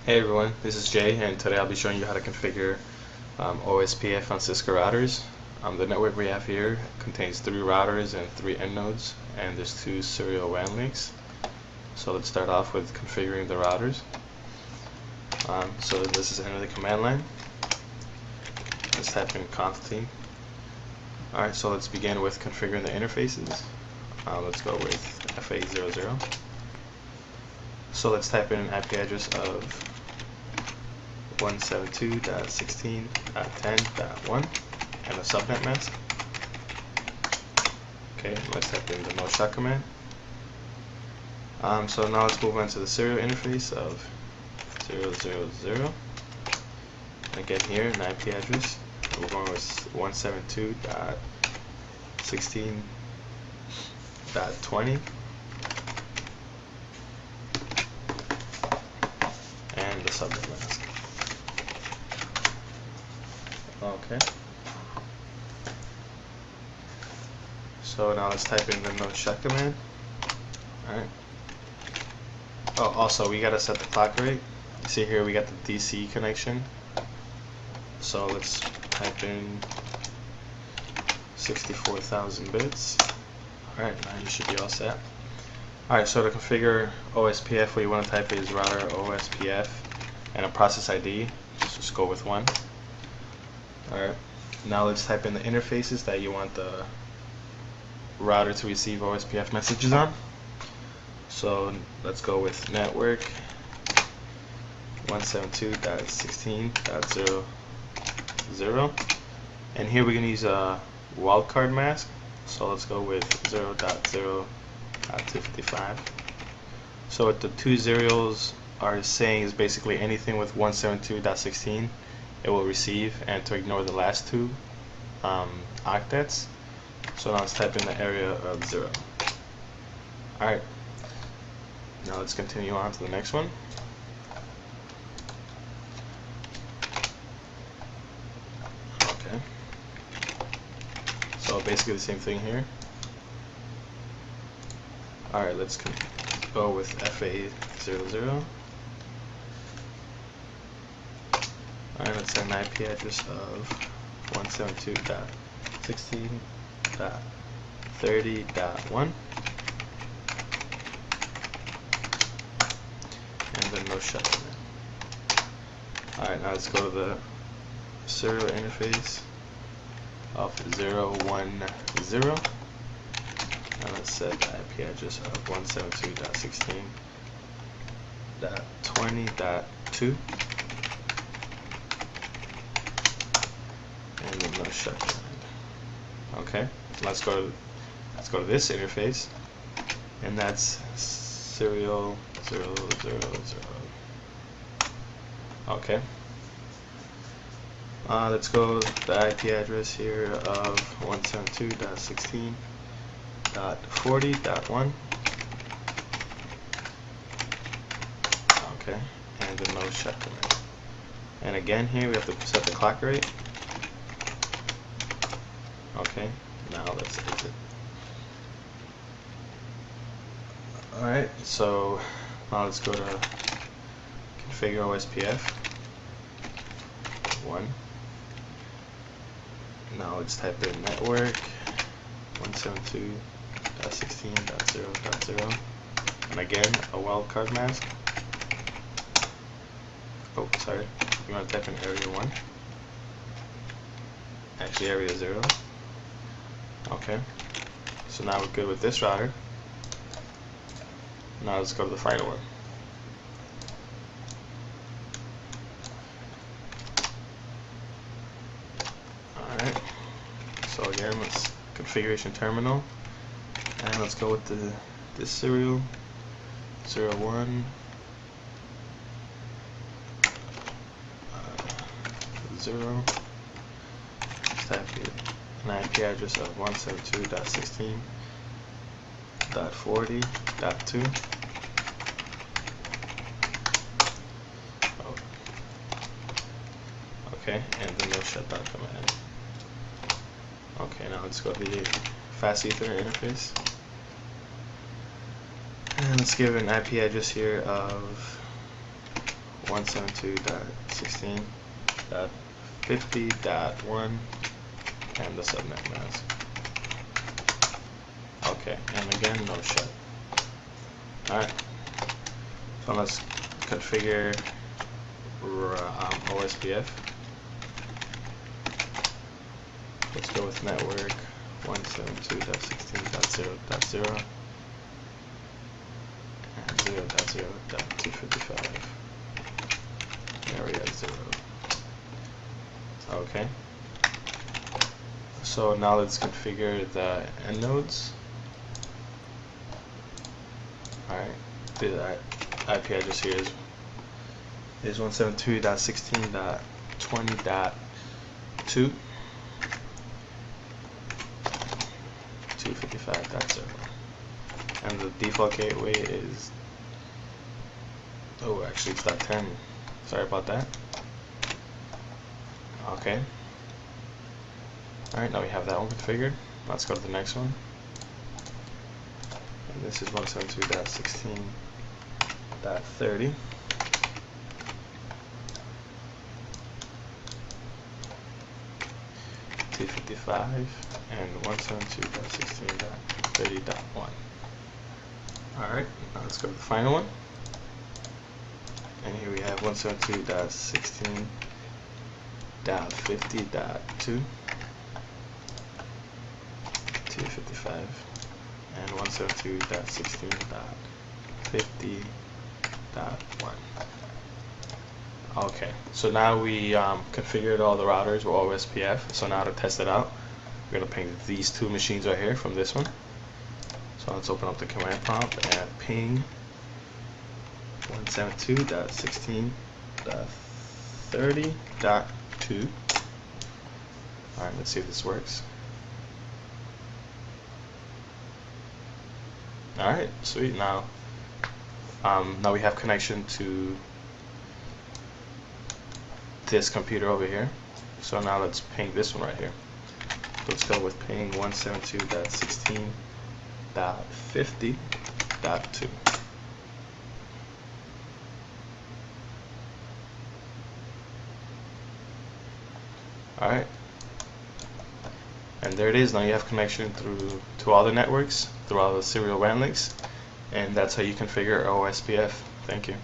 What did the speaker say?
Hey everyone, this is Jay, and today I'll be showing you how to configure OSPF on Cisco routers. The network we have here contains 3 routers and 3 end nodes, and there's 2 serial WAN links. So let's start off with configuring the routers. So this is enter the command line. Let's type in conf team. Alright, so let's begin with configuring the interfaces. Let's go with FA00. So let's type in an IP address of 172.16.10.1 and a subnet mask. Okay, let's type in the no shot command. So now let's move on to the serial interface of 000. Again here, an IP address. We're going with 172.16.20 and the subnet mask. Okay. So now let's type in the no shut command. Alright. Oh, also we gotta set the clock rate. You see here we got the DC connection. So let's type in 64,000 bits. Alright, now you should be all set. Alright, so to configure OSPF, what you want to type is router OSPF and a process ID. Just go with 1. Alright, now let's type in the interfaces that you want the router to receive OSPF messages on. So let's go with network 172.16.00, and here we're going to use a wildcard mask. So let's go with 0.0.255. So what the 2 zeros are saying is basically anything with 172.16 it will receive, and to ignore the last 2 octets. So now let's type in the area of 0. Alright, now let's continue on to the next one. Okay, so basically the same thing here. Alright, let's go with FA00. Alright, let's set an IP address of 172.16.30.1 and then no shut command. Alright, now let's go to the serial interface of 010, and let's set the IP address of 172.16.20.2 and then no shut command. Okay, let's go to this interface, and that's serial 000. Okay. Let's go to the IP address here of 172.16.40.1. Okay, and the no shut command. And again here we have to set the clock rate. Okay, now let's exit. Alright, so now let's go to configure OSPF 1. Now let's type in network 172.16.0.0 and again a wildcard mask. Oh, sorry, you want to type in area 1, actually area 0. Okay, so now we're good with this router. Now let's go to the final one. Alright, so again, let's configuration terminal, and let's go with this serial 01 0. Let's type in an IP address of 172.16.40.2. Oh. Okay, and the no shutdown command. Okay, now let's go to the fast ether interface. And let's give an IP address here of 172.16.50.1 and the subnet mask. Okay, and again, no shut. Alright, so let's configure OSPF. Let's go with network 172.16.0.0 and 0.0.255 area 0. Okay, so now let's configure the end nodes. Alright, the IP address here is 172.16.20.2 255.0, and the default gateway is, oh actually it's .10, sorry about that. Okay, alright, now we have that one configured. Let's go to the next one, and this is 172.16.30 255 and 172.16.30.1. Alright, now let's go to the final one. And here we have 172.16.50.2 255 and 172.16.50.1. Okay, so now we configured all the routers with OSPF. So now to test it out, we're going to ping these two machines right here from this one. So let's open up the command prompt and ping 172.16.30.2. Alright, let's see if this works. Alright, sweet. Now we have connection to this computer over here. So now let's ping this one right here. Let's go with ping 172.16.50.2. Alright, and there it is. Now you have connection to all the networks, through all the serial WAN links, and that's how you configure OSPF. Thank you.